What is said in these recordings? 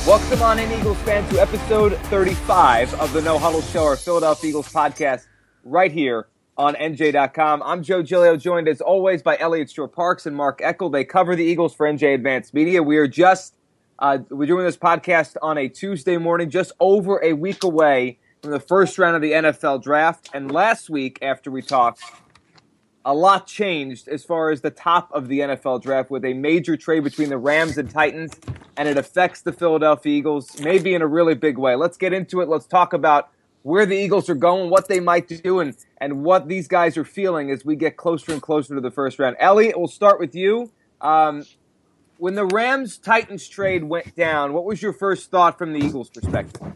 Welcome on in, Eagles fans, to episode 35 of the No Huddle Show, our Philadelphia Eagles podcast, right here on NJ.com. I'm Joe Giglio, joined as always by Elliot Shore-Parks and Mark Eckel. They cover the Eagles for NJ Advanced Media. We're doing this podcast on a Tuesday morning, just over a week away from the first round of the NFL draft. And last week, after we talked, a lot changed as far as the top of the NFL draft with a major trade between the Rams and Titans, and it affects the Philadelphia Eagles maybe in a really big way. Let's get into it. Let's talk about where the Eagles are going, what they might do, and what these guys are feeling as we get closer and closer to the first round. Elliot, we'll start with you. When the Rams-Titans trade went down, what was your first thought from the Eagles' perspective?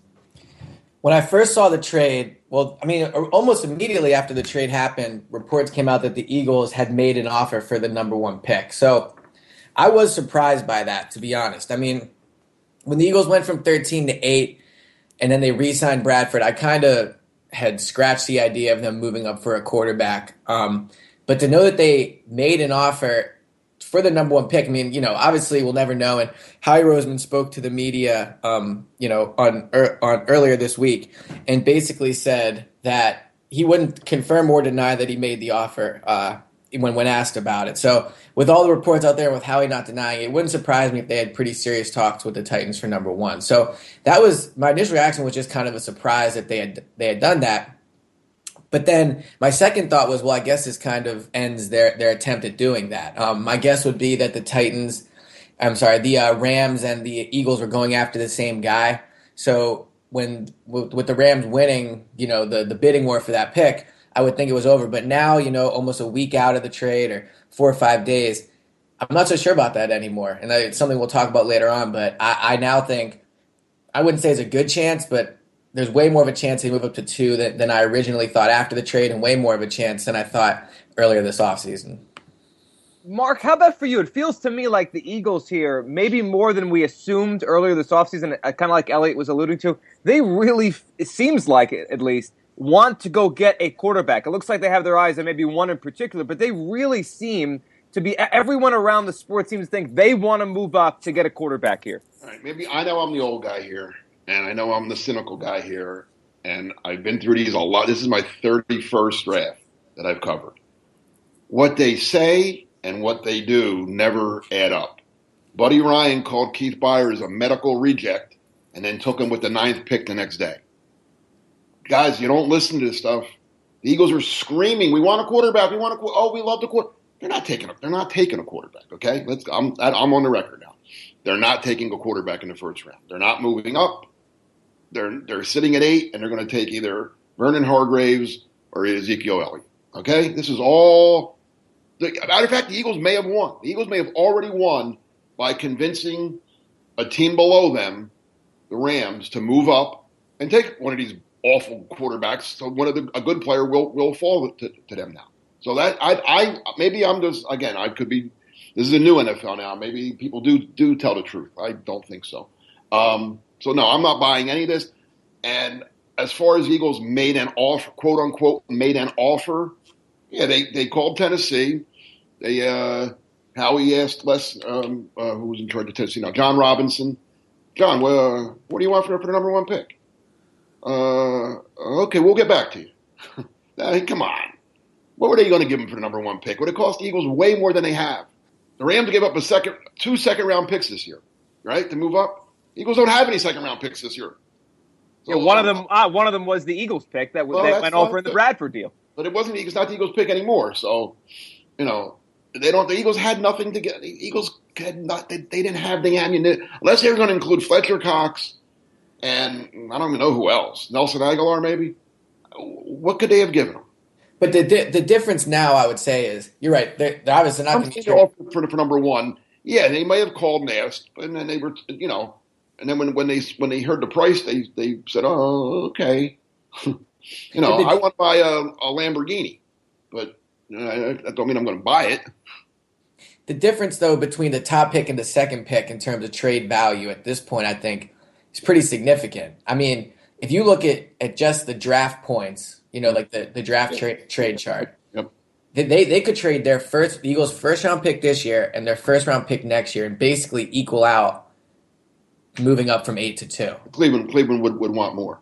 When I first saw the trade, almost immediately after the trade happened, reports came out that the Eagles had made an offer for the number one pick. So I was surprised by that, to be honest. I mean, when the Eagles went from 13 to 8 and then they re-signed Bradford, I kind of had scratched the idea of them moving up for a quarterback. But to know that they made an offer for the number one pick, I mean, obviously we'll never know. And Howie Roseman spoke to the media, on earlier this week, and basically said that he wouldn't confirm or deny that he made the offer when asked about it. So with all the reports out there, with Howie not denying it, it wouldn't surprise me if they had pretty serious talks with the Titans for number one. So that was my initial reaction, was just kind of a surprise that they had done that. But then my second thought was, well, I guess this kind of ends their attempt at doing that. My guess would be that the Rams and the Eagles were going after the same guy. So with the Rams winning, the bidding war for that pick, I would think it was over. But now, almost a week out of the trade, or 4 or 5 days, I'm not so sure about that anymore. And it's something we'll talk about later on. But I now think, I wouldn't say it's a good chance, but there's way more of a chance they move up to 2 than I originally thought after the trade, and way more of a chance than I thought earlier this offseason. Mark, how about for you? It feels to me like the Eagles here, maybe more than we assumed earlier this offseason, kind of like Elliot was alluding to, they really, it seems like it at least, want to go get a quarterback. It looks like they have their eyes on maybe one in particular, but they really seem to be, everyone around the sport seems to think they want to move up to get a quarterback here. All right, maybe I know I'm the old guy here, and I know I'm the cynical guy here, and I've been through these a lot. This is my 31st draft that I've covered. What they say and what they do never add up. Buddy Ryan called Keith Byers a medical reject and then took him with the 9th pick the next day. Guys, you don't listen to this stuff. The Eagles are screaming, "We want a quarterback. We want we love the quarterback." They're not taking a quarterback. Okay, I'm on the record now. They're not taking a quarterback in the first round. They're not moving up. They're sitting at 8, and they're going to take either Vernon Hargraves or Ezekiel Elliott. Okay, this is all. Matter of fact, the Eagles may have won. The Eagles may have already won by convincing a team below them, the Rams, to move up and take one of these awful quarterbacks. So a good player will fall to them now. So that maybe I'm just, again, I could be. This is a new NFL now. Maybe people do tell the truth. I don't think so. So no, I'm not buying any of this. And as far as Eagles made an offer, quote unquote, made an offer, yeah, they called Tennessee. Howie asked who was in charge of Tennessee now, John Robinson. John, what do you want for the number one pick? Okay, we'll get back to you. Come on. What were they going to give him for the number one pick? Would it cost the Eagles way more than they have? The Rams gave up two second round picks this year, right, to move up. Eagles don't have any second round picks this year. So, yeah, one of them was the Eagles pick that went over in the Bradford deal. But it wasn't. It's not the Eagles pick anymore. So, the Eagles had nothing to get. The Eagles had not. They didn't have the ammunition, unless they were going to include Fletcher Cox and I don't even know who else. Nelson Aguilar, maybe. What could they have given them? But the difference now, I would say, is you're right. They're obviously not going to offer for number one. Yeah, they may have called and asked, and then they were, and then when they heard the price, they said, "Oh, okay." I want to buy a Lamborghini, but that don't mean I'm going to buy it. The difference, though, between the top pick and the second pick in terms of trade value at this point, I think, is pretty significant. I mean, if you look at just the draft points, like the draft trade chart, yep. They could trade the Eagles' first round pick this year and their first round pick next year and basically equal out moving up from 8 to 2. Cleveland would want more.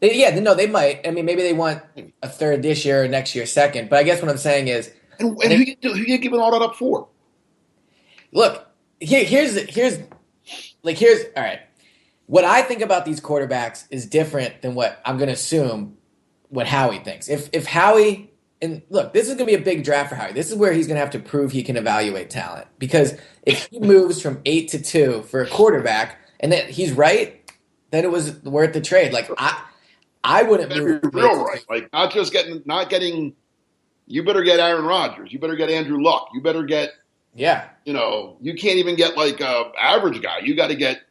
They might. I mean, maybe they want a third this year or next year second. But I guess what I'm saying is, And who you giving all that up for? look, here's all right. What I think about these quarterbacks is different than what I'm going to assume what Howie thinks. If Howie, and look, this is going to be a big draft for Howie. This is where he's going to have to prove he can evaluate talent. Because if he moves from 8 to 2 for a quarterback, and that he's right, then it was worth the trade. Like I wouldn't move from 8 Real to right. 2. Like not getting. You better get Aaron Rodgers. You better get Andrew Luck. You better get. Yeah. You can't even get like a average guy. You got to get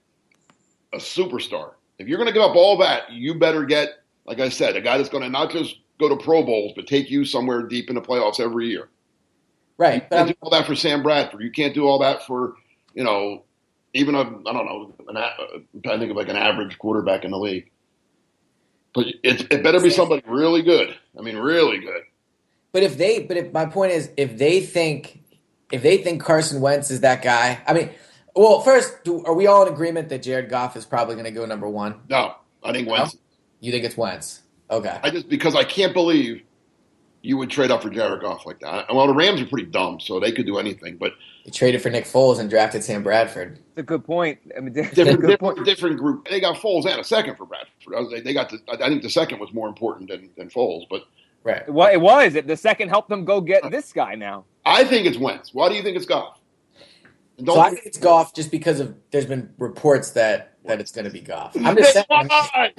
a superstar. If you're going to give up all that, you better get, like I said, a guy that's going to not just go to Pro Bowls, but take you somewhere deep in the playoffs every year. Right. You can't do all that for Sam Bradford. You can't do all that for, even I think of like an average quarterback in the league. But it better be somebody really good. I mean, really good. But if my point is, if they think Carson Wentz is that guy, I mean, well, first, are we all in agreement that Jared Goff is probably going to go number 1? No, I think Wentz. No? You think it's Wentz? Okay. Because I can't believe you would trade up for Jared Goff like that. Well, the Rams are pretty dumb, so they could do anything. But They traded for Nick Foles and drafted Sam Bradford. That's a good point. I mean, different group. They got Foles and a second for Bradford. They got. I think the second was more important than Foles, but. Right. Well, it was. The second helped them go get this guy now. I think it's Wentz. Why do you think it's Goff? So I think it's Goff just because there's been reports that it's going to be Goff. I'm just saying. All right,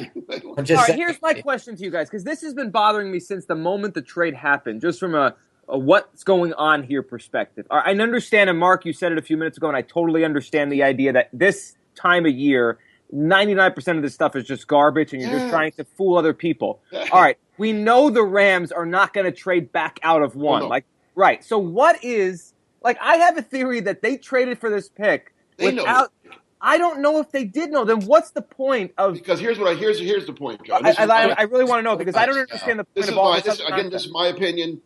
here's my question to you guys, because this has been bothering me since the moment the trade happened, just from a what's going on here perspective. I understand, and Mark, you said it a few minutes ago, and I totally understand the idea that this time of year, 99% of this stuff is just garbage, and you're just trying to fool other people. All right, we know the Rams are not going to trade back out of one. Oh, no. Right. So what is, I have a theory that they traded for this pick without. I don't know if they did know. Then what's the point of? Because here's the point, Joe. I really want to know, because I don't understand the point of all this. This is my opinion.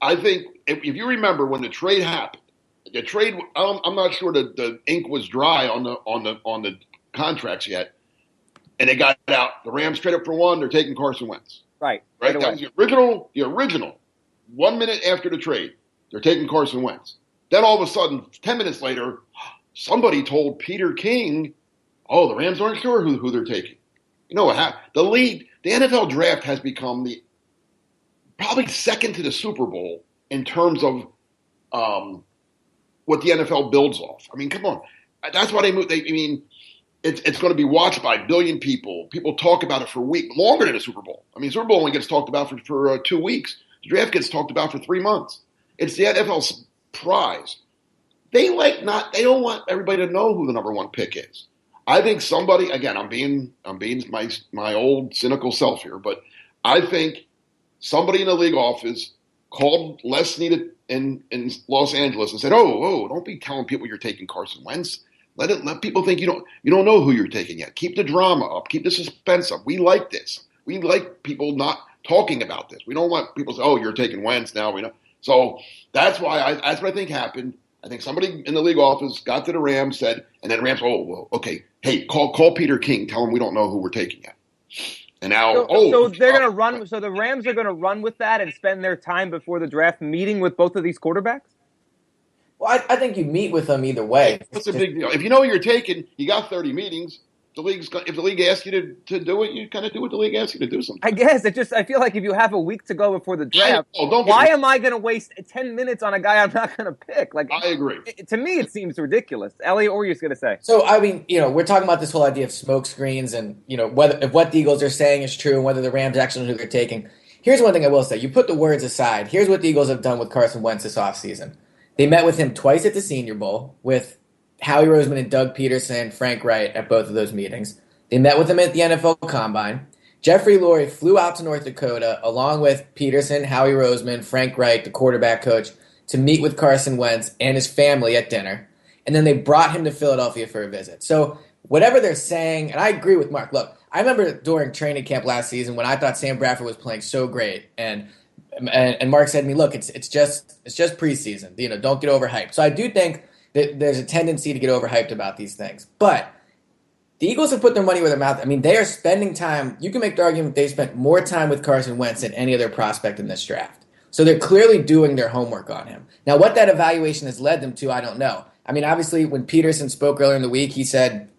I think if you remember when the trade happened, I'm not sure that the ink was dry on the contracts yet, and they got out. The Rams traded for one. They're taking Carson Wentz. Right. That was the original. 1 minute after the trade, they're taking Carson Wentz. Then all of a sudden, 10 minutes later, somebody told Peter King, "Oh, the Rams aren't sure who they're taking." You know what happened? The NFL draft has become probably second to the Super Bowl in terms of what the NFL builds off. I mean, come on, that's why they moved. It's going to be watched by a billion people. People talk about it for a week, longer than the Super Bowl. I mean, Super Bowl only gets talked about for 2 weeks. The draft gets talked about for 3 months. It's the NFL's prize. They don't want everybody to know who the number 1 pick is. I think somebody, again, I'm being my old cynical self here, but I think somebody in the league office called Les Snead in Los Angeles and said, "Oh, don't be telling people you're taking Carson Wentz. Let people think you don't know who you're taking yet. Keep the drama up. Keep the suspense up. We like this. We like people not talking about this. We don't want people to say, 'Oh, you're taking Wentz now.' We know." So that's what I think happened. I think somebody in the league office got to the Rams, said, and then Rams, "Oh, well, okay. Hey, call Peter King. Tell him we don't know who we're taking yet." And now, so they're going to run. So the Rams are going to run with that and spend their time before the draft meeting with both of these quarterbacks. Well, I think you meet with them either way. What's the big deal? If you know what you're taking, you got 30 meetings. If the league asks you to do it, you kind of do what the league asks you to do sometimes. I guess I feel like if you have a week to go before the draft, why am I going to waste 10 minutes on a guy I'm not going to pick? I agree. To me, it seems ridiculous. Elliot, what were you going to say? So, I mean, we're talking about this whole idea of smoke screens and, if what the Eagles are saying is true and whether the Rams actually know who they're taking. Here's one thing I will say. You put the words aside. Here's what the Eagles have done with Carson Wentz this offseason. They met with him twice at the Senior Bowl with Howie Roseman and Doug Peterson, Frank Wright at both of those meetings. They met with him at the NFL Combine. Jeffrey Lurie flew out to North Dakota along with Peterson, Howie Roseman, Frank Wright, the quarterback coach, to meet with Carson Wentz and his family at dinner. And then they brought him to Philadelphia for a visit. So whatever they're saying, and I agree with Mark. Look, I remember during training camp last season when I thought Sam Bradford was playing so great, and Mark said to me, "Look, it's just preseason. Don't get overhyped." So I do think that there's a tendency to get overhyped about these things. But The Eagles have put their money where their mouth. I mean, they are spending time. You can make the argument they spent more time with Carson Wentz than any other prospect in this draft. So they're clearly doing their homework on him. Now, what that evaluation has led them to, I don't know. I mean, obviously, when Peterson spoke earlier in the week, he said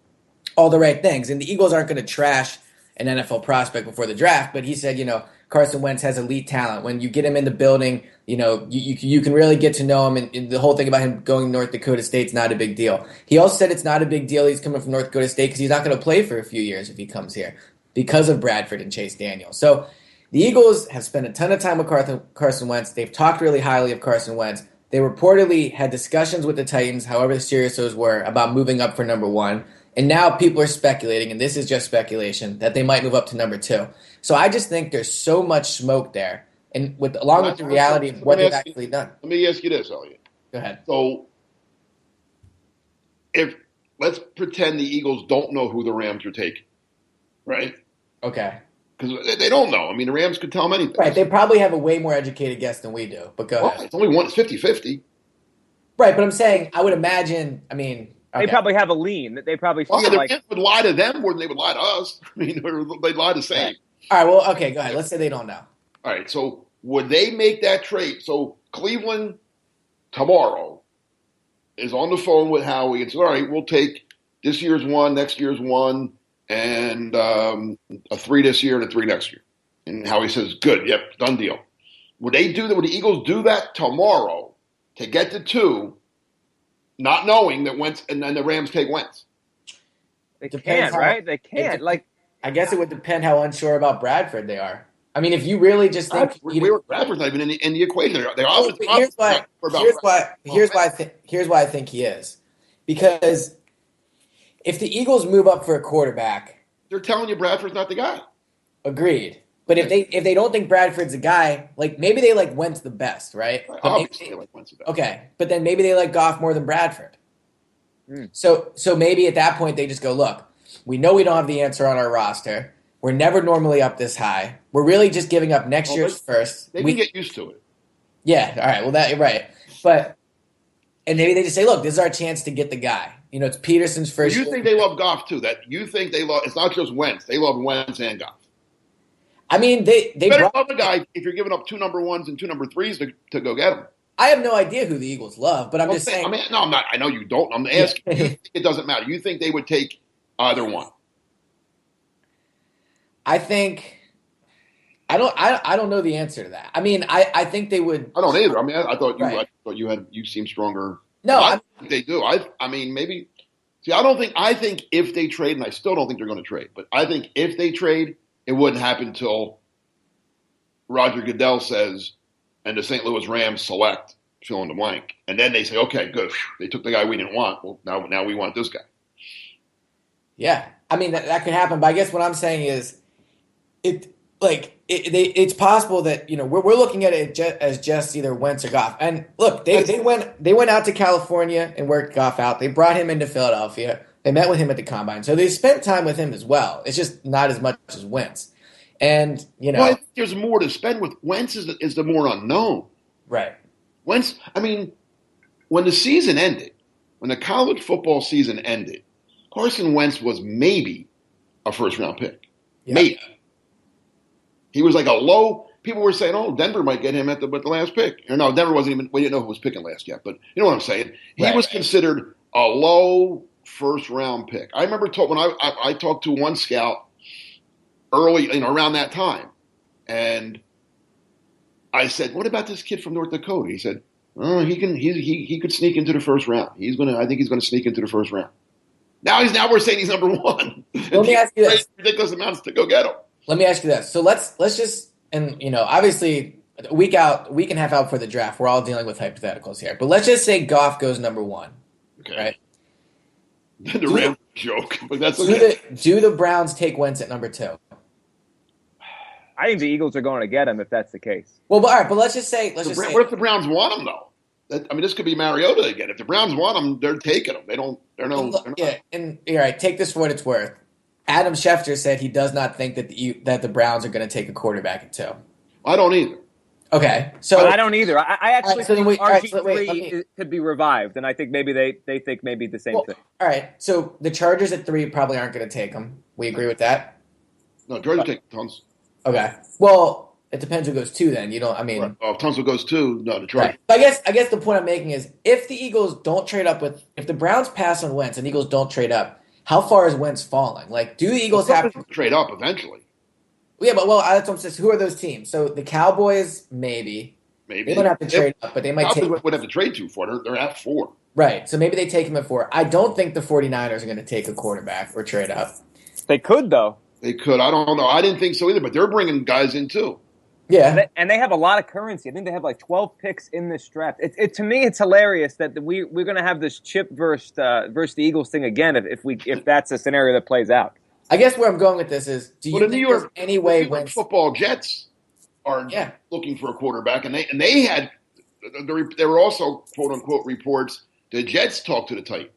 all the right things. And the Eagles aren't going to trash an NFL prospect before the draft, but he said, Carson Wentz has elite talent. When you get him in the building, you can really get to know him. And the whole thing about him going to North Dakota State's not a big deal. He also said it's not a big deal he's coming from North Dakota State because he's not going to play for a few years if he comes here because of Bradford and Chase Daniel. So the Eagles have spent a ton of time with Carson Wentz. They've talked really highly of Carson Wentz. They reportedly had discussions with the Titans, however serious those were, about moving up for number 1. And now people are speculating, and this is just speculation, that they might move up to number 2. So I just think there's so much smoke there, and along with the reality of what they've actually done. Let me ask you this, Elliot. Go ahead. So, let's pretend the Eagles don't know who the Rams are taking, right? Okay. Because they don't know. I mean, the Rams could tell them anything. Right. They probably have a way more educated guess than we do. But go ahead. It's only one. It's 50-50. Right, but I'm saying I would imagine. I mean. Okay. They probably have a lean. They probably feel the like Rams would lie to them more than they would lie to us. I mean, they'd lie to Sam. All right, well, okay, go ahead. Let's say they don't know. All right, so would they make that trade? So Cleveland tomorrow is on the phone with Howie and says, all right, we'll take this year's 1, next year's 1, and a 3 this year and a 3 next year. And Howie says, good, yep, done deal. Would they do that? Would the Eagles do that tomorrow to get to 2, not knowing that Wentz, and then the Rams take Wentz? They can't, right? They can't. I guess it would depend how unsure about Bradford they are. I mean, if you really just think Bradford's not even in the equation. Here's why I think he is. Because if the Eagles move up for a quarterback, they're telling you Bradford's not the guy. Agreed. But if they don't think Bradford's a guy, like maybe they like Wentz the best, right? Obviously, they like Wentz the best. Okay, but then maybe they like Goff more than Bradford. So maybe at that point they just go, look, we know we don't have the answer on our roster. We're never normally up this high. We're really just giving up next year's first. They can get used to it. Yeah, all right. Well, right. And maybe they just say, look, this is our chance to get the guy. It's Peterson's first. You think they love Goff too? That you think they love? It's not just Wentz. They love Wentz and Goff. I mean, they better love a guy if you're giving up 2 number 1s and 2 number 3s to go get him. I have no idea who the Eagles love, but I'm just saying. I'm not. I know you don't. I'm asking. You think it doesn't matter. You think they would take either one? I think. I don't know the answer to that. I mean, I think they would. I don't either. I mean, I thought you seemed stronger. No, I think they do. I mean, maybe. See, I think if they trade, and I still don't think they're going to trade, but I think if they trade, it wouldn't happen until Roger Goodell says, and the St. Louis Rams select fill in the blank, and then they say, okay, good. They took the guy we didn't want. Well, now we want this guy. Yeah, I mean that could happen, but I guess what I'm saying is, it's possible that we're looking at it as just either Wentz or Goff. And look, they went out to California and worked Goff out. They brought him into Philadelphia. They met with him at the combine, so they spent time with him as well. It's just not as much as Wentz. And well, I think there's more to spend with Wentz. Is the more unknown, right? Wentz. I mean, when the season ended, when the college football season ended, Carson Wentz was maybe a first-round pick. Yeah. Maybe. He was like a low. People were saying, "Oh, Denver might get him at the last pick." Or no, Denver wasn't even. We didn't know who was picking last yet, but you know what I'm saying. He was considered a low first-round pick. I remember when I talked to one scout early, around that time, and I said, "What about this kid from North Dakota?" He said, "Oh, he could sneak into the first round. I think he's gonna sneak into the first round." Now we're saying he's number 1. Let me ask you this: ridiculous amounts to go get him. Let me ask you this. So let's just, and obviously a week and a half out for the draft, we're all dealing with hypotheticals here. But let's just say Goff goes number 1. Okay. Right? The Rams joke, but that's okay. Do the Browns take Wentz at number 2? I think the Eagles are going to get him if that's the case. Well, but all right, but let's just say. What if the Browns want him though? This could be Mariota again. If the Browns want him, they're taking him. They're not. Yeah, and all right, take this for what it's worth. Adam Schefter said he does not think that the Browns are going to take a quarterback at 2. I don't either. Okay, But so I don't either. I actually so then think all right, so wait, let RG3 me. could be revived, and I think maybe they think maybe the same Well, thing. all right. So the Chargers at 3 probably aren't going to take him. We agree with that. No, Georgia take tons. Okay. Well, it depends who goes 2. Then you don't. I Right. mean, Oh, if Tunsil goes too, no, the right. Chargers. I guess the point I'm making is if the Eagles don't trade up with if the Browns pass on Wentz and Eagles don't trade up, how far is Wentz falling? Like, do the Well, Eagles have Browns trade up eventually. Yeah, but well, that's what I'm saying. So who are those teams? So the Cowboys, maybe. They don't Maybe have to if trade up, but they might Cowboys take would have to trade too for. They're at 4. right. So maybe they take him at 4. I don't think the 49ers are going to take a quarterback or trade up. They could though. They could. I don't know. I didn't think so either. But they're bringing guys in too. Yeah. And they have a lot of currency. I think they have like 12 picks in this draft. To me, it's hilarious that we're going to have this chip versus the Eagles thing again if that's a scenario that plays out. I guess where I'm going with this is, do Well, you the New think there's York, any the way New York Wentz? football Jets are Yeah. looking for a quarterback, and they had there were also quote unquote reports the Jets talked to the Titans.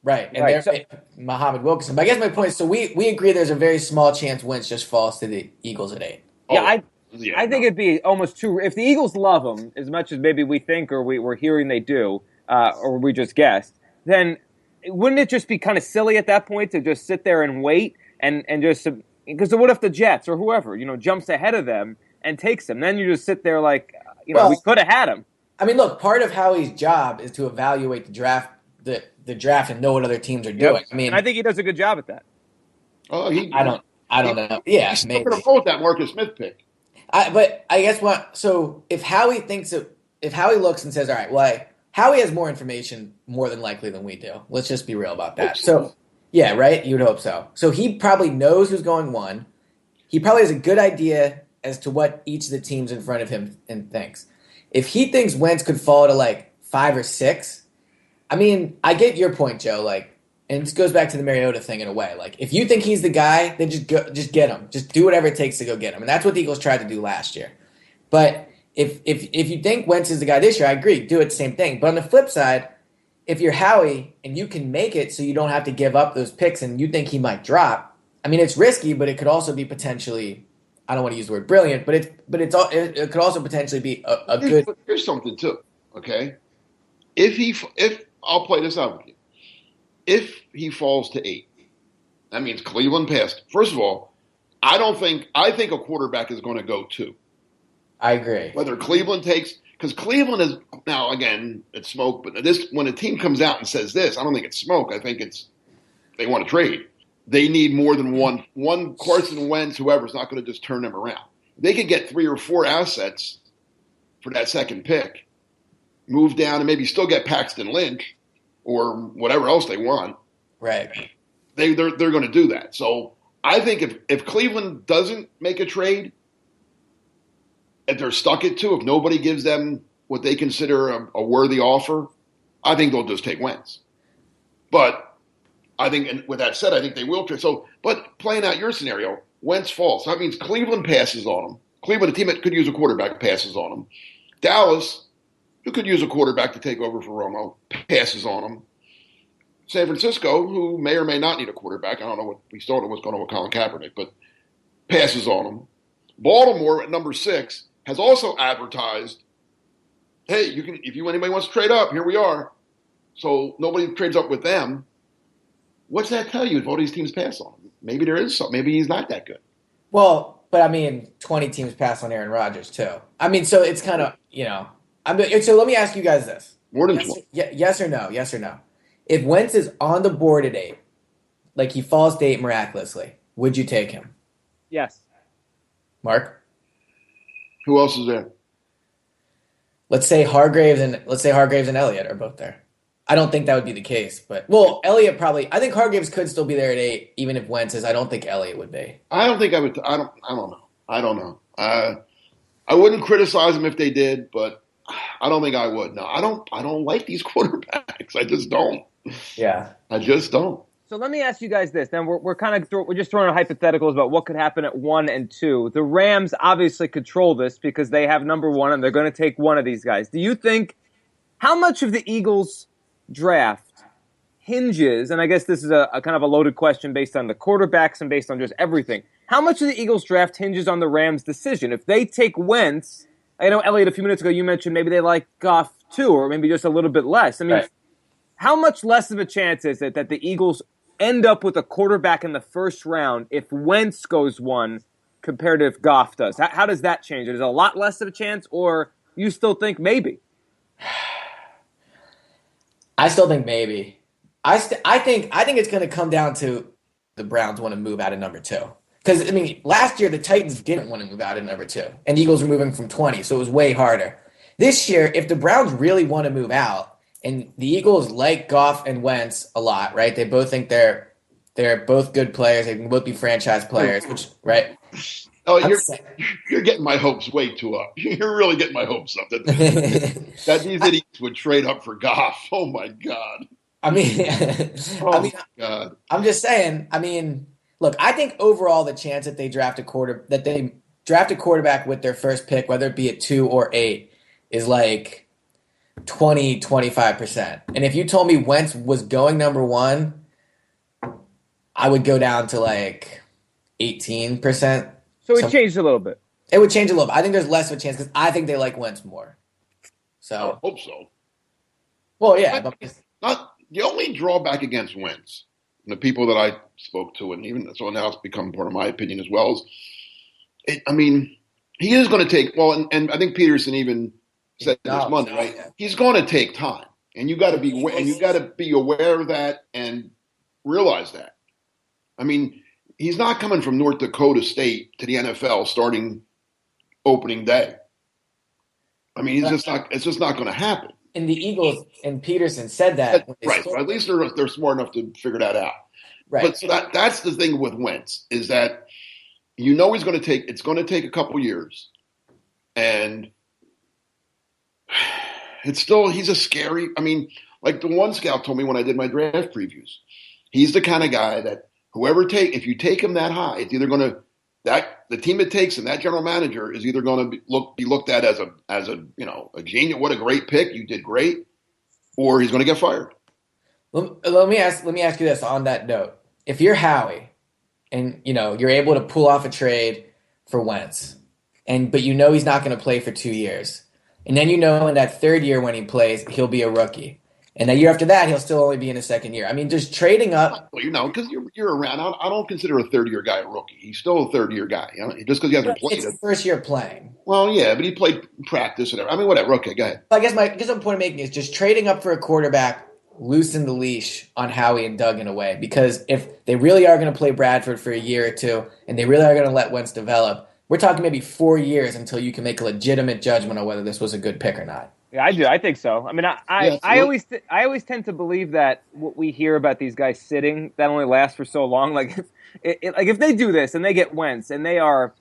Right, and Right, they're Muhammad Wilkerson. But I guess my point is, so we agree there's a very small chance Wentz just falls to the Eagles at 8. Yeah, Oh, I think it'd be almost too. If the Eagles love him as much as maybe we think or we're hearing they do, or we just guessed, then wouldn't it just be kind of silly at that point to just sit there and wait and just because what if the Jets or whoever jumps ahead of them and takes him? Then you just sit there like we could have had him. I mean, look, part of Howie's job is to evaluate the draft and know what other teams are doing. I mean, and I think he does a good job at that. Oh, I don't know. Yeah, He's maybe. going to vote that Marcus Smith pick. But I guess what? So if Howie looks and says, "All right, well, Howie has more information more than likely than we do." Let's just be real about that. So yeah, right. You'd hope so. So he probably knows who's going 1. He probably has a good idea as to what each of the teams in front of him and thinks. If he thinks Wentz could fall to like 5 or 6, I mean, I get your point, Joe. Like, and this goes back to the Mariota thing in a way. Like, if you think he's the guy, then just get him. Just do whatever it takes to go get him. And that's what the Eagles tried to do last year. But if you think Wentz is the guy this year, I agree. Do it the same thing. But on the flip side, if you're Howie and you can make it so you don't have to give up those picks and you think he might drop, I mean, it's risky, but it could also be potentially. I don't want to use the word brilliant, but it could also potentially be a good. Here's something too. Okay, if I'll play this out with you, if he falls to 8, that means Cleveland passed. First of all, I think a quarterback is going to go 2. I agree. Whether Cleveland takes, because Cleveland is now again it's smoke, but when a team comes out and says this, I don't think it's smoke. I think it's they want to trade. They need more than one Carson Wentz, whoever's not going to just turn them around. They could get 3 or 4 assets for that second pick, move down and maybe still get Paxton Lynch or whatever else they want. Right. They're going to do that. So I think if Cleveland doesn't make a trade, if they're stuck at 2, if nobody gives them what they consider a worthy offer, I think they'll just take Wentz. But I think, and with that said, I think they will trade. So, but playing out your scenario, Wentz falls. So that means Cleveland passes on him. Cleveland, a team that could use a quarterback, passes on him. Dallas, who could use a quarterback to take over for Romo, passes on him. San Francisco, who may or may not need a quarterback. I don't know what we still don't know what's going on with Colin Kaepernick, but passes on him. Baltimore at number 6 has also advertised, hey, you can if anybody wants to trade up, here we are. So nobody trades up with them. What's that tell you if all these teams pass on him? Maybe there is something. Maybe he's not that good. Well, but I mean, 20 teams pass on Aaron Rodgers too. I mean, so it's kind of so let me ask you guys this: More than 20. yes or no? Yes or no? If Wentz is on the board at 8, like he falls to 8 miraculously, would you take him? Yes. Mark? Who else is there? Let's say Hargraves and Elliott are both there. I don't think that would be the case, but Elliott probably. I think Hargraves could still be there at 8, even if Wentz is. I don't think Elliott would be. I don't think I would. I don't know. I wouldn't criticize them if they did, but I don't think I would. No, I don't like these quarterbacks. I just don't. Yeah, I just don't. So let me ask you guys this. Then we're just throwing out hypotheticals about what could happen at 1 and 2. The Rams obviously control this because they have number 1 and they're going to take one of these guys. Do you think how much of the Eagles draft hinges, and I guess this is a kind of a loaded question based on the quarterbacks and based on just everything. How much of the Eagles draft hinges on the Rams' decision? If they take Wentz, I know, Elliot, a few minutes ago you mentioned maybe they like Goff too, or maybe just a little bit less. I mean, Right. how much less of a chance is it that the Eagles end up with a quarterback in the first round if Wentz goes one compared to if Goff does? How does that change it? Is it a lot less of a chance, or you still think maybe? I still think maybe. I think it's going to come down to the Browns want to move out of number 2. Because I mean, last year the Titans didn't want to move out of number 2, and the Eagles were moving from 20, so it was way harder. This year, if the Browns really want to move out, and the Eagles like Goff and Wentz a lot, right? They both think they're both good players. They can both be franchise players, which right. Oh, you're getting my hopes way too up. You're really getting my hopes up that these idiots would trade up for Goff. Oh my God. I mean, Oh my God. I'm just saying. I mean, look, I think overall the chance that they draft a quarterback with their first pick, whether it be at 2 or 8, is like 25%. And if you told me Wentz was going number 1, I would go down to like 18%. So it changed a little bit. It would change a little bit. I think there's less of a chance because I think they like Wentz more. So I hope so. Well, yeah. Not the only drawback against Wentz, and the people that I spoke to, and even so now it's become part of my opinion as well, is he is going to take, and I think Peterson even said this Monday, right? Yeah. He's going to take time, and you got to be aware of that and realize that. I mean, he's not coming from North Dakota State to the NFL starting opening day. I mean, it's just not going to happen. And the Eagles and Peterson said that. Right. At least they're smart enough to figure that out. Right. But so that's the thing with Wentz is that it's going to take a couple years. And he's a scary, like the one scout told me when I did my draft previews, he's the kind of guy that if you take him that high, it's either going to, the team that takes him, that general manager is either going to be looked at as a genius. What a great pick. You did great. Or he's going to get fired. Let me ask you this on that note. If you're Howie and, you're able to pull off a trade for Wentz, but he's not going to play for 2 years. And then in that third year when he plays, he'll be a rookie. And the year after that, he'll still only be in his second year. I mean, just trading up. Well, because you're around. I don't consider a third-year guy a rookie. He's still a third-year guy. Just because he hasn't played. It's the first year playing. Well, yeah, but he played practice and everything. Whatever. Okay, go ahead. I guess my point I'm making is just trading up for a quarterback loosen the leash on Howie and Doug in a way. Because if they really are going to play Bradford for a year or two, and they really are going to let Wentz develop, we're talking maybe 4 years until you can make a legitimate judgment on whether this was a good pick or not. Yeah, I do. I think so. I mean, I always tend to believe that what we hear about these guys sitting that only lasts for so long. Like, if they do this and they get Wentz and they are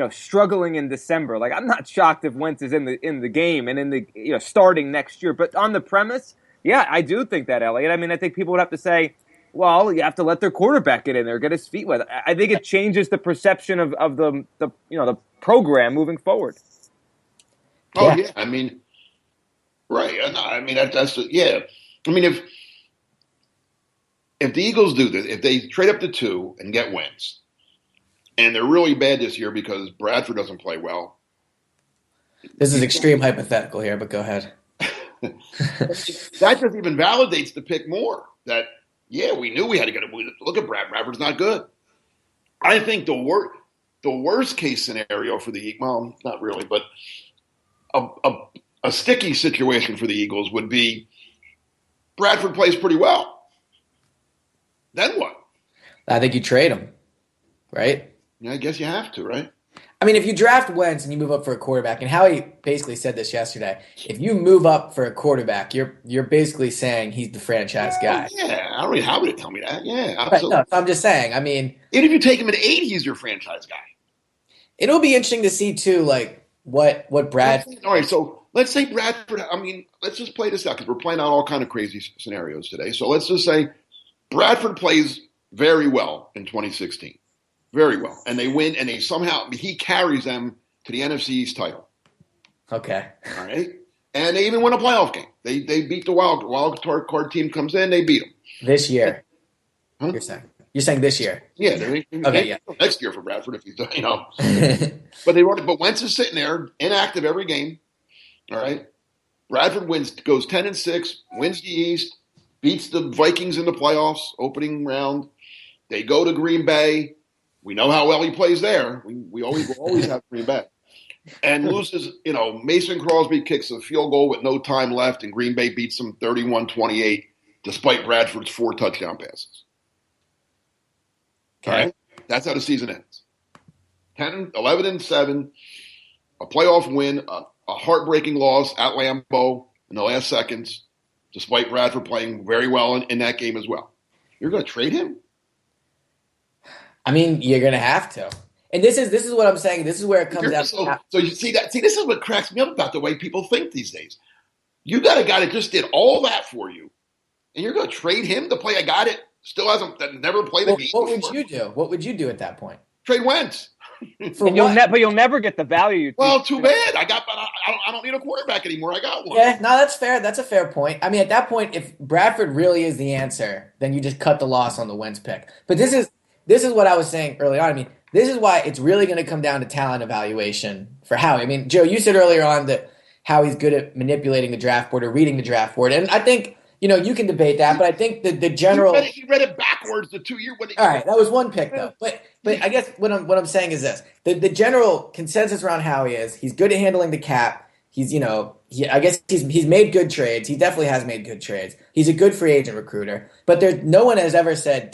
struggling in December, like I'm not shocked if Wentz is in the game and in the starting next year. But on the premise, yeah, I do think that, Elliot. I mean, I think people would have to say, well, you have to let their quarterback get in there, get his feet wet. I think it changes the perception of the program moving forward. Oh yeah, I mean. Right. I mean, that's yeah. I mean, if the Eagles do this, if they trade up to 2 and get Wentz, and they're really bad this year because Bradford doesn't play well. This is extreme hypothetical here, but go ahead. That just even validates the pick more. That, yeah, we knew we had to get him. Look at Bradford's not good. I think the worst case scenario for the Eagles, well, not really, but a sticky situation for the Eagles would be Bradford plays pretty well. Then what? I think you trade him, right? Yeah, I guess you have to, right? I mean, if you draft Wentz and you move up for a quarterback, and Howie basically said this yesterday, if you move up for a quarterback, you're basically saying he's the franchise guy. Yeah, I don't know how would it tell me that. Yeah, absolutely. Right, no, I'm just saying. I mean, even if you take him at 8, he's your franchise guy. It'll be interesting to see too, like what Brad. All right, so. Let's say Bradford, let's just play this out because we're playing out all kind of crazy scenarios today. So let's just say Bradford plays very well in 2016. Very well. And they win, and he carries them to the NFC East title. Okay. All right? And they even win a playoff game. They beat the wild card team comes in, they beat them. This year, huh? you're saying. You're saying this year? Yeah. Okay, yeah. Next year for Bradford, if but Wentz is sitting there inactive every game. All right. Bradford goes 10-6, wins the East, beats the Vikings in the playoffs, opening round. They go to Green Bay. We know how well he plays there. We always have Green Bay. And loses, Mason Crosby kicks a field goal with no time left, and Green Bay beats them 31-28, despite Bradford's 4 touchdown passes. Okay. All right? That's how the season ends. 11-7, a playoff win, a heartbreaking loss at Lambeau in the last seconds, despite Bradford playing very well in that game as well. You're going to trade him? I mean, you're going to have to. And this is what I'm saying. This is where it comes down. So you see that? See, this is what cracks me up about the way people think these days. You got a guy that just did all that for you, and you're going to trade him to play a guy that never played a game. What would you do? What would you do at that point? Trade Wentz. But you'll never get the value. Well, too bad. I don't need a quarterback anymore. I got one. Yeah, no, that's fair. That's a fair point. I mean, at that point, if Bradford really is the answer, then you just cut the loss on the Wentz pick. But this is what I was saying early on. I mean, this is why it's really going to come down to talent evaluation for Howie. I mean, Joe, you said earlier on that Howie's good at manipulating the draft board or reading the draft board, and I think you can debate that, but I think the general he read it backwards the 2 year. All right, that was one pick though. But I guess what I'm saying is this: the general consensus around Howie is he's good at handling the cap. He's I guess he's made good trades. He definitely has made good trades. He's a good free agent recruiter. But no one has ever said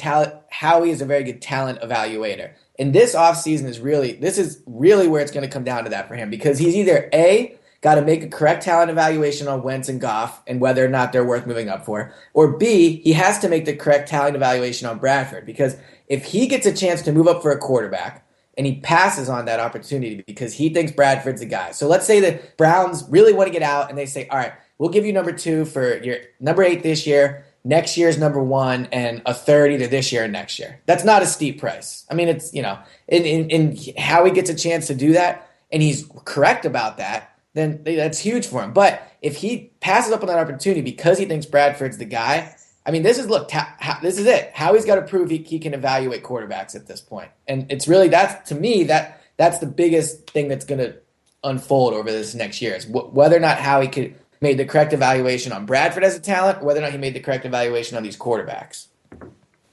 Howie is a very good talent evaluator. And this offseason is really where it's going to come down to that for him, because he's either A, got to make a correct talent evaluation on Wentz and Goff and whether or not they're worth moving up for, or B, he has to make the correct talent evaluation on Bradford, because if he gets a chance to move up for a quarterback and he passes on that opportunity because he thinks Bradford's the guy. So let's say the Browns really want to get out and they say, all right, we'll give you number 2 for your number 8 this year. Next year's number 1 and a third either this year or next year. That's not a steep price. I mean, it's, in how he gets a chance to do that and he's correct about that, then that's huge for him. But if he passes up on that opportunity because he thinks Bradford's the guy, I mean, this is it. Howie's got to prove he can evaluate quarterbacks at this point. And it's really, that's the biggest thing that's going to unfold over this next year is whether or not Howie made the correct evaluation on Bradford as a talent, or whether or not he made the correct evaluation on these quarterbacks.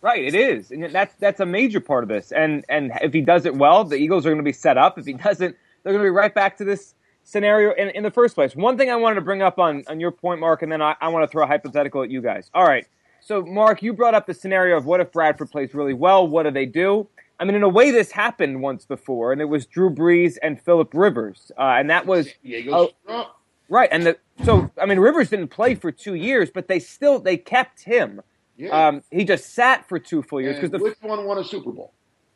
Right, it is. And that's a major part of this. And if he does it well, the Eagles are going to be set up. If he doesn't, they're going to be right back to this scenario in the first place. One thing I wanted to bring up on your point, Mark, and then I want to throw a hypothetical at you guys. All right. So, Mark, you brought up the scenario of what if Bradford plays really well? What do they do? I mean, in a way, this happened once before, and it was Drew Brees and Phillip Rivers. And that was right. And Rivers didn't play for 2 years, but they kept him. Yeah. He just sat for 2 full years. Which one won a Super Bowl?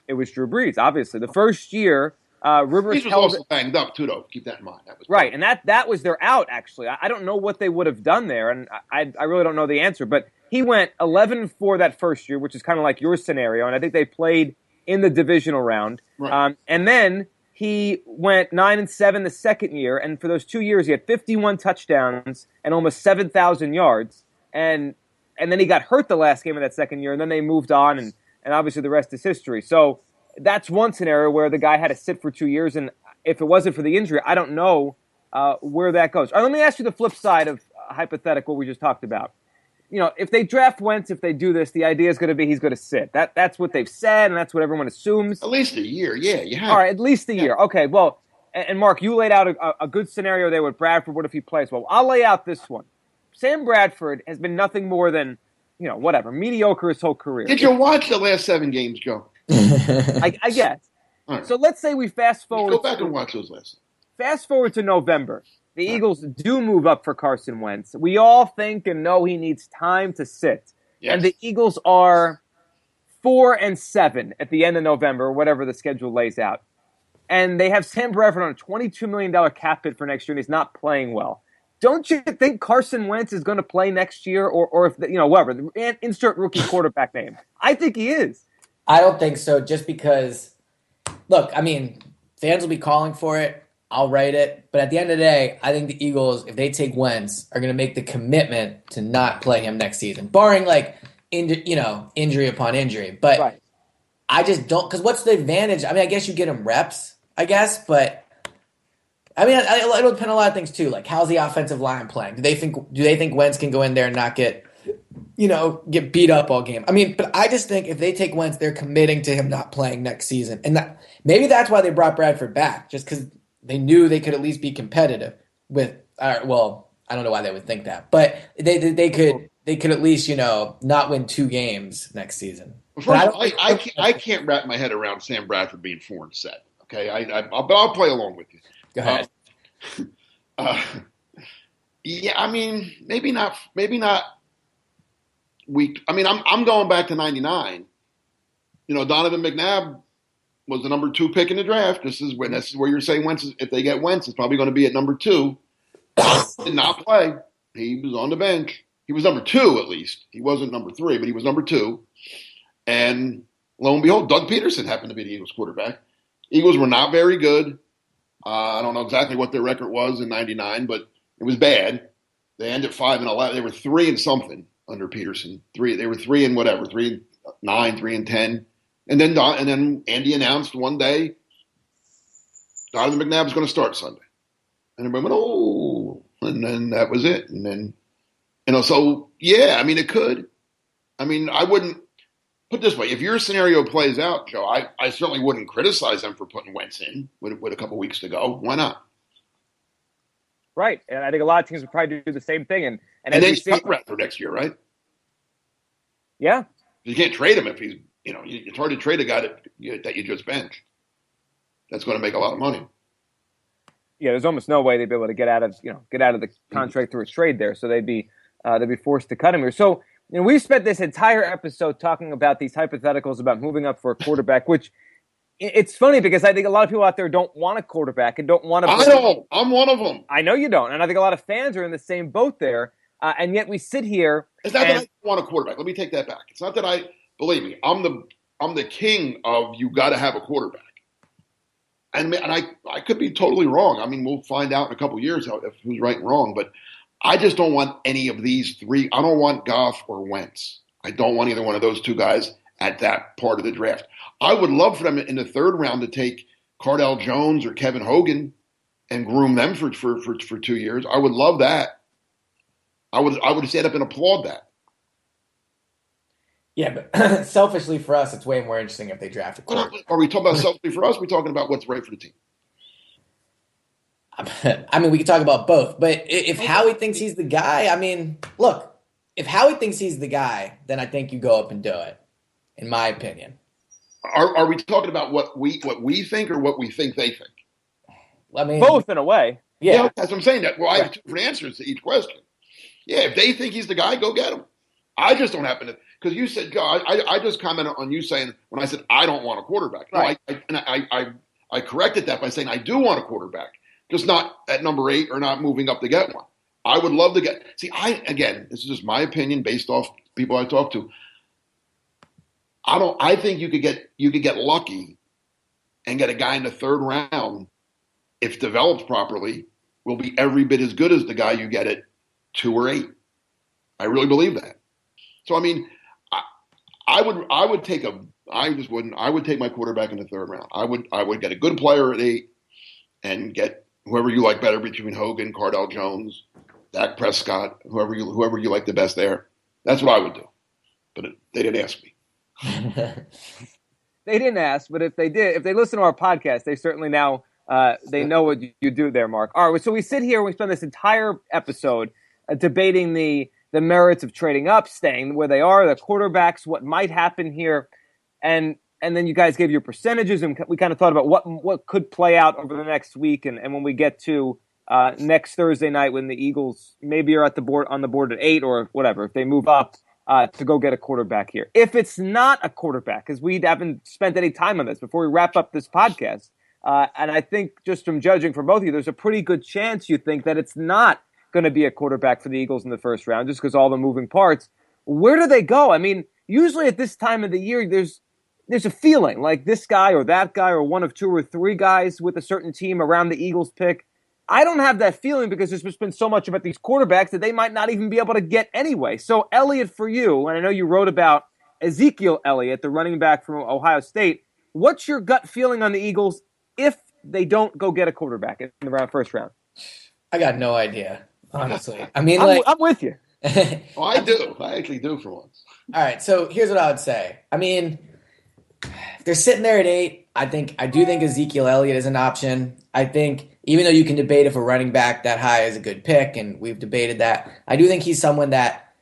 It was Drew Brees, obviously. The first year, Rivers was also banged up too, though. Keep that in mind. That was right, and that was their out. Actually, I don't know what they would have done there, and I really don't know the answer. But he went 11-4 that first year, which is kind of like your scenario, and I think they played in the divisional round. Right. And then he went 9-7 the second year, and for those 2 years, he had 51 touchdowns and almost 7,000 yards. And then he got hurt the last game of that second year, and then they moved on, and obviously the rest is history. So that's one scenario where the guy had to sit for 2 years, and if it wasn't for the injury, I don't know where that goes. All right, let me ask you the flip side of hypothetical we just talked about. If they draft Wentz, if they do this, the idea is going to be he's going to sit. That's what they've said, and that's what everyone assumes. At least a year, yeah. You have. All right, at least a year. Okay, well, and Mark, you laid out a good scenario there with Bradford. What if he plays well? I'll lay out this one. Sam Bradford has been nothing more than, mediocre his whole career. Did you watch the last 7 games, Joe? I guess. Right. So let's say we fast forward. Go back and watch those last. Fast forward to November. The Eagles do move up for Carson Wentz. We all think and know he needs time to sit. Yes. And the Eagles are 4-7 at the end of November, or whatever the schedule lays out. And they have Sam Bradford on a $22 million cap hit for next year, and he's not playing well. Don't you think Carson Wentz is going to play next year, or if whoever, insert rookie quarterback name? I think he is. I don't think so, just because, look, I mean, fans will be calling for it. I'll write it. But at the end of the day, I think the Eagles, if they take Wentz, are going to make the commitment to not play him next season. Barring, injury upon injury. But Right. I just don't, because what's the advantage? I mean, I guess you get him reps, I guess, but I mean, it'll depend on a lot of things too. Like, how's the offensive line playing? Do they think Wentz can go in there and not get beat up all game? I mean, but I just think if they take Wentz, they're committing to him not playing next season, and maybe that's why they brought Bradford back, just because they knew they could at least be competitive with. Well, I don't know why they would think that, but they could at least not win 2 games next season. Well, But first I of don't all, I can't wrap my head around Sam Bradford being 4-7. Okay, but I'll play along with you. go ahead. Uh, yeah, I mean, maybe not. Maybe not week. I mean, I'm going back to '99. Donovan McNabb was the number 2 pick in the draft. This is where you're saying Wentz. If they get Wentz, it's probably going to be at number 2. Did not play. He was on the bench. He was number 2 at least. He wasn't number 3, but he was number 2. And lo and behold, Doug Peterson happened to be the Eagles quarterback. Eagles were not very good. I don't know exactly what their record was in '99, but it was bad. They ended 5-11. They were 3 and something under Peterson. They were 3 and whatever, 3-9, 3-10. And then Andy announced one day Donovan McNabb is going to start Sunday. And everybody went, oh, and then that was it. And then, so yeah, I mean, it could. I mean, I wouldn't put it this way. If your scenario plays out, Joe, I certainly wouldn't criticize them for putting Wentz in with a couple weeks to go. Why not? Right. And I think a lot of teams would probably do the same thing. And And then you cut Bradford next year, right? Yeah. You can't trade him if he's, it's hard to trade a guy that you just benched. That's going to make a lot of money. Yeah, there's almost no way they'd be able to get out of the contract through a trade there. So they'd be forced to cut him here. So we've spent this entire episode talking about these hypotheticals about moving up for a quarterback, which it's funny because I think a lot of people out there don't want a quarterback and don't want to. I don't. I'm one of them. I know you don't, and I think a lot of fans are in the same boat there. And yet we sit here. It's not that I don't want a quarterback. Let me take that back. It's not that believe me. I'm the king of you got to have a quarterback. And I could be totally wrong. I mean, we'll find out in a couple of years if who's right and wrong. But I just don't want any of these 3. I don't want Goff or Wentz. I don't want either one of those 2 guys at that part of the draft. I would love for them in the 3rd round to take Cardell Jones or Kevin Hogan and groom them for 2 years. I would love that. I would stand up and applaud that. Yeah, but selfishly for us, it's way more interesting if they draft a quarterback. Are we talking about selfishly for us? Or are we talking about what's right for the team? I mean, we could talk about both. But if Howie thinks he's the guy, I mean, look, if Howie thinks he's the guy, then I think you go up and do it, in my opinion. Are we talking about what we think or what we think they think? I mean, both in a way. Yeah, that's what I'm saying. That I have 2 different answers to each question. Yeah, if they think he's the guy, go get him. I just don't happen to, because you said, God, I just commented on you saying when I said I don't want a quarterback. Right. No, I corrected that by saying I do want a quarterback, just not at number 8 or not moving up to get one. I would love to get. See, this is just my opinion based off people I talk to. I think you could get lucky and get a guy in the 3rd round, if developed properly, will be every bit as good as the guy you get at 2 or 8. I really believe that. So I mean, I would take my quarterback in the 3rd round. I would get a good player at 8 and get whoever you like better between Hogan, Cardell Jones, Dak Prescott, whoever you like the best there. That's what I would do. But they didn't ask me. They didn't ask, but if they listen to our podcast, they certainly now they know what you do there, Mark. All right, so we sit here, we spend this entire episode debating the merits of trading up, staying where they are, the quarterbacks, what might happen here, and then you guys gave your percentages, and we kind of thought about what could play out over the next week, and when we get to next Thursday night when the Eagles maybe are on the board at 8 or whatever, if they move up to go get a quarterback here. If it's not a quarterback, because we haven't spent any time on this before we wrap up this podcast, and I think just from judging from both of you, there's a pretty good chance you think that it's not going to be a quarterback for the Eagles in the 1st round, just because all the moving parts. Where do they go? I mean, usually at this time of the year, there's a feeling like this guy or that guy or one of 2 or 3 guys with a certain team around the Eagles pick. I don't have that feeling because there's just been so much about these quarterbacks that they might not even be able to get anyway. So, Elliott, for you, and I know you wrote about Ezekiel Elliott, the running back from Ohio State, what's your gut feeling on the Eagles if they don't go get a quarterback in the first round? I got no idea, honestly. I mean, I'm with you. Oh, I do. I actually do for once. All right, so here's what I would say. I mean, if they're sitting there at 8, I do think Ezekiel Elliott is an option. I think even though you can debate if a running back that high is a good pick, and we've debated that, I do think he's someone that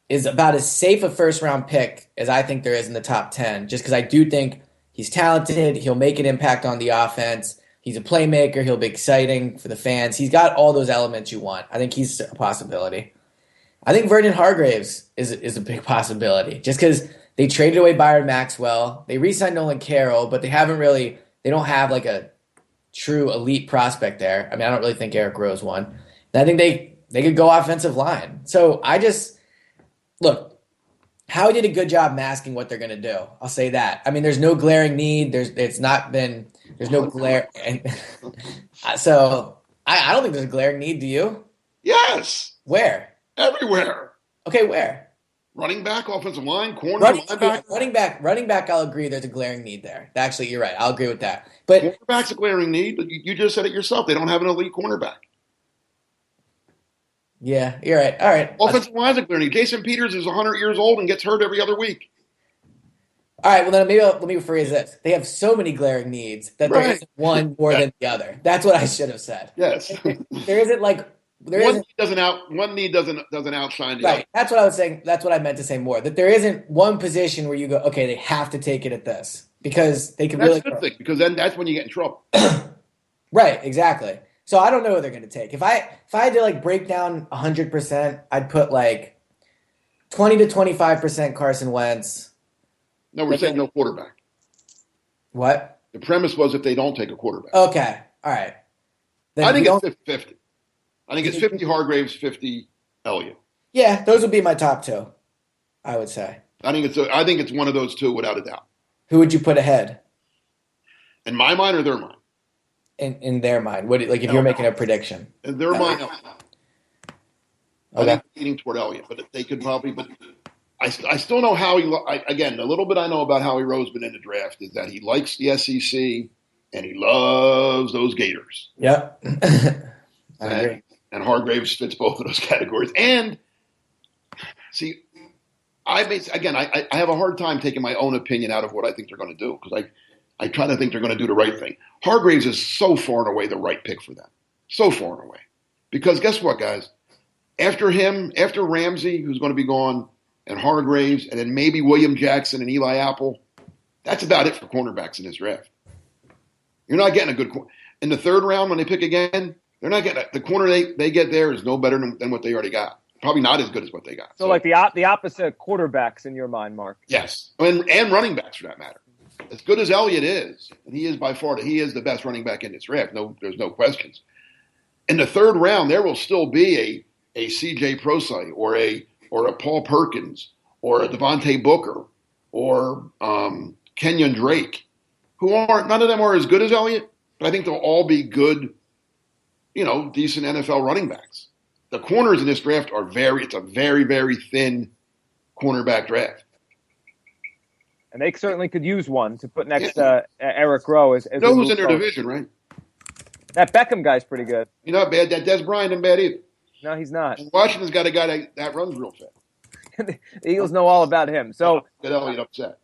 is about as safe a first-round pick as I think there is in the top 10, just because I do think he's talented, he'll make an impact on the offense, he's a playmaker, he'll be exciting for the fans. He's got all those elements you want. I think he's a possibility. I think Vernon Hargreaves is a big possibility, just because they traded away Byron Maxwell. They re-signed Nolan Carroll, but they don't have like a true elite prospect there. I mean, I don't really think Eric Rowe one. And I think they could go offensive line. So look, Howie did a good job masking what they're going to do. I'll say that. I mean, there's no glaring need. There's no glare. So I don't think there's a glaring need. Do you? Yes. Where? Everywhere. Okay, where? Running back, offensive line, corner, linebacker. Running back, I'll agree there's a glaring need there. Actually, you're right. I'll agree with that. But cornerback's a glaring need, but you just said it yourself. They don't have an elite cornerback. Yeah, you're right. All right. Offensive line's a glaring need. Jason Peters is 100 years old and gets hurt every other week. All right, well, then let me rephrase this. They have so many glaring needs that there isn't one more than the other. That's what I should have said. Yes. There isn't like one need doesn't outshine the other. That's what I was saying. That's what I meant to say more. That there isn't one position where you go, okay, they have to take it at this because they can That's really. a good thing because then that's when you get in trouble. Right. Exactly. So I don't know what they're going to take. If I had to like break down 100%, I'd put like 20 to 25% Carson Wentz. No, we're saying no quarterback. What? The premise was if they don't take a quarterback. Okay. All right. Then I think it's 50-50. I think it's 50 Hargreaves, 50 Elliott. Yeah, those would be my top two, I would say. I think it's one of those two without a doubt. Who would you put ahead? In my mind or their mind? In their mind. If you're making a prediction? In their mind, Okay. I think leaning toward Elliott, but they could probably. But I still know again, a little bit I know about Howie Roseman in the draft is that he likes the SEC and he loves those Gators. Yep. I agree. And Hargreaves fits both of those categories. And see, I have a hard time taking my own opinion out of what I think they're going to do because I try to think they're going to do the right thing. Hargreaves is so far and away the right pick for them. So far and away. Because guess what, guys? After Ramsey, who's going to be gone, and Hargreaves, and then maybe William Jackson and Eli Apple, that's about it for cornerbacks in this draft. You're not getting a good in the third round when they pick again. They're not getting the corner they get there is no better than what they already got. Probably not as good as what they got. So like the opposite quarterbacks in your mind, Mark. Yes, and running backs for that matter. As good as Elliott is, and he is by far he is the best running back in this draft. No, there's no questions. In the third round, there will still be a C.J. Prosite or a Paul Perkins or a Devontae Booker or Kenyon Drake, none of them are as good as Elliott, but I think they'll all be good, decent NFL running backs. The corners in this draft it's a very, very thin cornerback draft. And they certainly could use one to put next Eric Rowe. As who's in their division, right? That Beckham guy's pretty good. You're not bad. That Des Bryant isn't bad either. No, he's not. And Washington's got a guy that runs real fast. The Eagles know all about him. So get Elliott upset.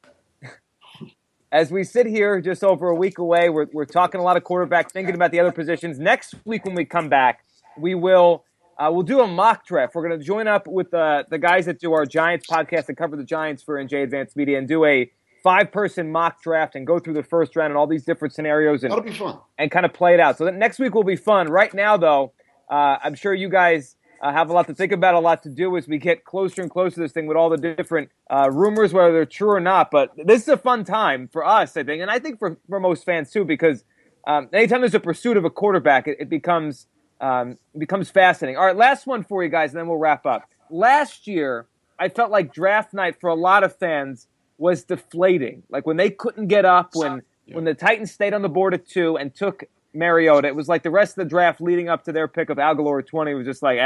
As we sit here just over a week away, we're talking a lot of quarterback, thinking about the other positions. Next week when we come back, we'll do a mock draft. We're going to join up with the guys that do our Giants podcast that cover the Giants for NJ Advanced Media and do a 5-person mock draft and go through the first round and all these different scenarios. That'll be fun. And kind of play it out. So next week will be fun. Right now, though, I'm sure you guys have a lot to think about, a lot to do as we get closer and closer to this thing with all the different rumors, whether they're true or not. But this is a fun time for us, I think, and I think for most fans too, because anytime there's a pursuit of a quarterback, it becomes fascinating. All right, last one for you guys, and then we'll wrap up. Last year, I felt like draft night for a lot of fans was deflating. Like when they couldn't get up, when the Titans stayed on the board at 2 and took Mariota. It was like the rest of the draft leading up to their pick of Aguilar at 20 was just like,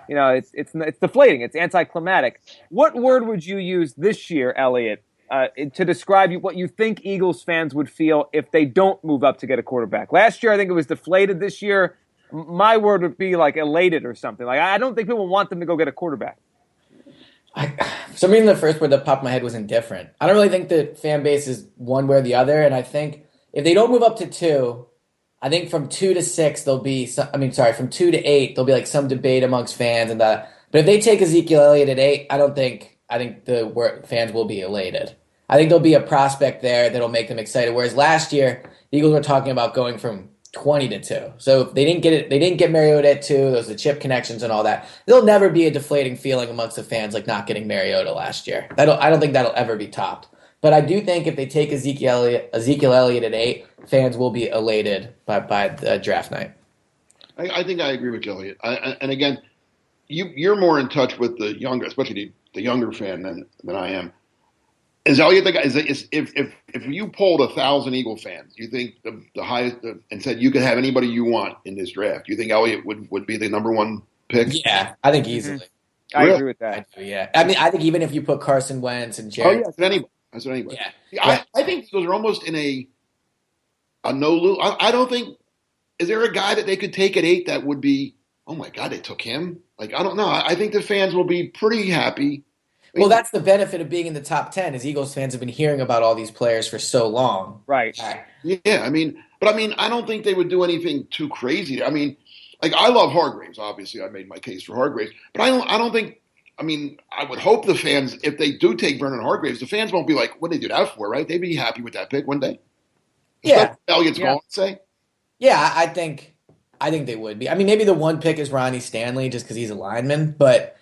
it's deflating. It's anticlimactic. What word would you use this year, Elliot, to describe what you think Eagles fans would feel if they don't move up to get a quarterback? Last year, I think it was deflated. This year, my word would be like elated or something. Like, I don't think people want them to go get a quarterback. For some reason, the first word that popped in my head was indifferent. I don't really think the fan base is one way or the other, and I think if they don't move up to 2, I think from 2 to 6 there'll be from 2 to 8 there'll be like some debate amongst fans and that. But if they take Ezekiel Elliott at 8, I think the fans will be elated. I think there'll be a prospect there that'll make them excited. Whereas last year, the Eagles were talking about going from 20 to 2. So if they didn't get Mariota at 2, those the chip connections and all that. There'll never be a deflating feeling amongst the fans like not getting Mariota last year. I don't think that'll ever be topped. But I do think if they take Ezekiel Elliott at 8, fans will be elated by the draft night. I think I agree with Elliot. And again, you're more in touch with the younger, especially the younger fan than I am. Is Elliott the guy? If you polled 1,000 Eagle fans, you think the highest and said you could have anybody you want in this draft, you think Elliott would be the number 1 pick? Yeah, I think easily. Mm-hmm. I agree with that. Yeah, I mean, I think even if you put Carson Wentz and Jared, That's anybody. Yeah. I think Eagles are almost in a no lose. I don't think. Is there a guy that they could take at 8 that would be? Oh my God, they took him. Like I don't know. I think the fans will be pretty happy. Well, that's the benefit of being in the top 10 is Eagles fans have been hearing about all these players for so long. Right. Yeah, I don't think they would do anything too crazy. I mean, like I love Hargraves. Obviously, I made my case for Hargraves, but I don't think. I mean, I would hope the fans, if they do take Vernon Hargraves, the fans won't be like, "What did they do that for?" Right? They'd be happy with that pick, wouldn't they? Yeah, Elliott's going to say. Yeah, I think they would be. I mean, maybe the one pick is Ronnie Stanley just because he's a lineman, but.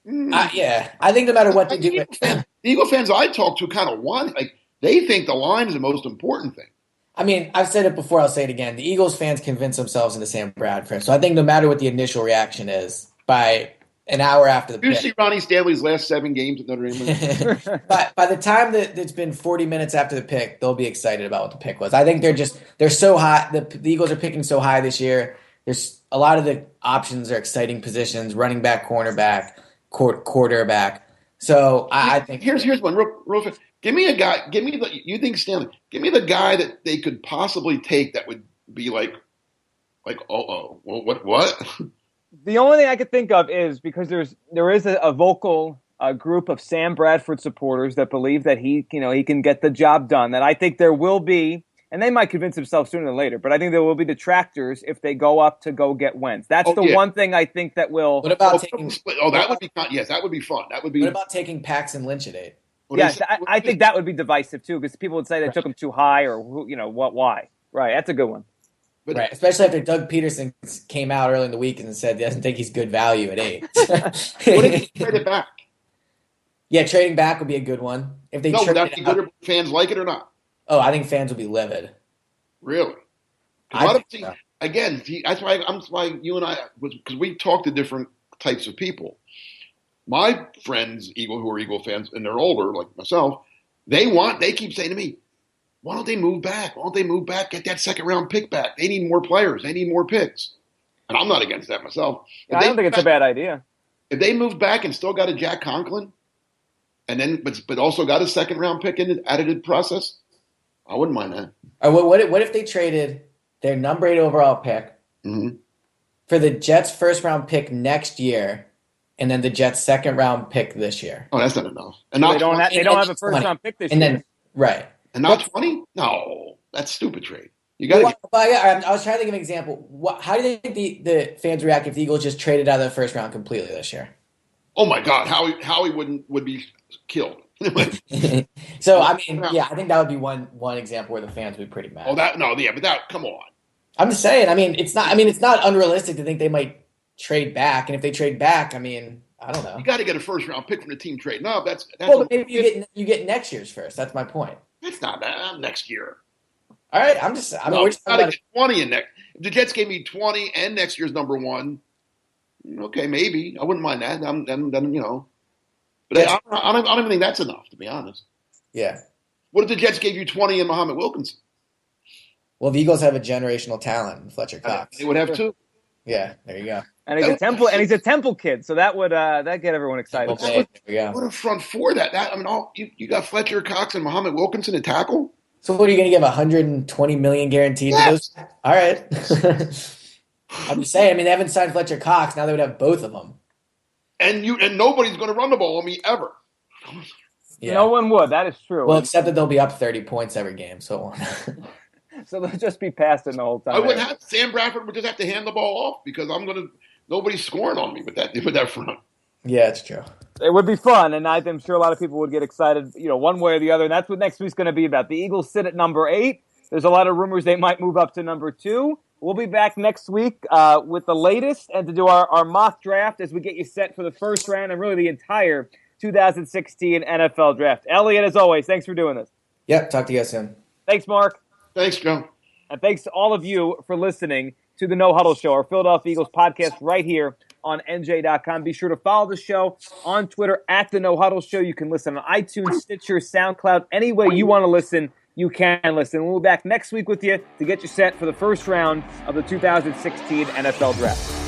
I think no matter what they do, the Eagle fans I talk to kind of want, like they think the line is the most important thing. I mean, I've said it before, I'll say it again. The Eagles fans convince themselves into Sam Bradford, so I think no matter what the initial reaction is, by an hour after the pick. You see Ronnie Stanley's last 7 games at Notre Dame? But by the time that it's been 40 minutes after the pick, they'll be excited about what the pick was. I think they're so high. The Eagles are picking so high this year. There's a lot of the options are exciting positions: running back, cornerback, quarterback. So I think here's one real fast. Give me a guy. You think Stanley? Give me the guy that they could possibly take that would be like well, what? The only thing I could think of is because there is a vocal group of Sam Bradford supporters that believe that he can get the job done. That I think there will be, and they might convince themselves sooner than later, but I think there will be detractors if they go up to go get Wentz. That's one thing I think that will. What about taking? That would be yes, that would be fun. That would be. What about taking Paxton Lynch at 8? Yes, I think that would be divisive too, because people would say they took him too high, or why? Right, that's a good one. But, right, especially after Doug Peterson came out early in the week and said he doesn't think he's good value at 8. What if he trade it back? Yeah, trading back would be a good one. If they would that be good? Fans like it or not? Oh, I think fans would be livid. Really? Again, that's why you and I, because we talk to different types of people. My friends, who are Eagle fans, and they're older, like myself, they keep saying to me, why don't they move back? Why don't they move back? Get that second round pick back. They need more players. They need more picks. And I'm not against that myself. I don't think it's a bad idea. If they move back and still got a Jack Conklin, and then but also got a second round pick in the additive process, I wouldn't mind that. What if they traded their number 8 overall pick for the Jets' first round pick next year, and then the Jets' second round pick this year? Oh, that's not enough. And they don't have a first round pick this year. Then, right. And not 20? No, that's stupid trade. You got to. I was trying to think of an example. How do you think the fans react if the Eagles just traded out of the first round completely this year? Oh my God, Howie would be killed. So I mean, yeah, I think that would be one example where the fans would be pretty mad. But come on. I'm just saying. I mean, it's not unrealistic to think they might trade back, and if they trade back, I mean, I don't know. You got to get a first round pick from the team trade. No, that's. Well, but maybe you get next year's first. That's my point. That's not that next year. All right, we're just talking about get 20 in next. If the Jets gave me 20 and next year's number 1, okay, maybe I wouldn't mind that. Then but yes. I don't even think that's enough, to be honest. Yeah. What if the Jets gave you 20 and Muhammad Wilkinson? Well, the Eagles have a generational talent in Fletcher Cox. They would have two. Yeah, there you go. And he's a Temple kid, so that would that get everyone excited. There we go. What a front four that I mean, you got Fletcher Cox and Muhammad Wilkinson to tackle. So what are you going to give $120 million guaranteed to those? All right. I'm just saying. I mean, they haven't signed Fletcher Cox. Now they would have both of them. And nobody's going to run the ball on me ever. Yeah. No one would. That is true. Well, except that they'll be up 30 points every game, so so they'll just be passing the whole time. I wouldn't have Sam Bradford would just have to hand the ball off because nobody's scoring on me with that front. Yeah, it's true. It would be fun, and I'm sure a lot of people would get excited, one way or the other. And that's what next week's going to be about. The Eagles sit at number 8. There's a lot of rumors they might move up to number 2. We'll be back next week with the latest and to do our mock draft as we get you set for the first round and really the entire 2016 NFL draft. Elliot, as always, thanks for doing this. Yep, talk to you guys soon. Thanks, Mark. Thanks, Joe. And thanks to all of you for listening to the No Huddle Show, our Philadelphia Eagles podcast right here on NJ.com. Be sure to follow the show on Twitter at the No Huddle Show. You can listen on iTunes, Stitcher, SoundCloud, any way you want to listen. You can listen. We'll be back next week with you to get you set for the first round of the 2016 NFL Draft.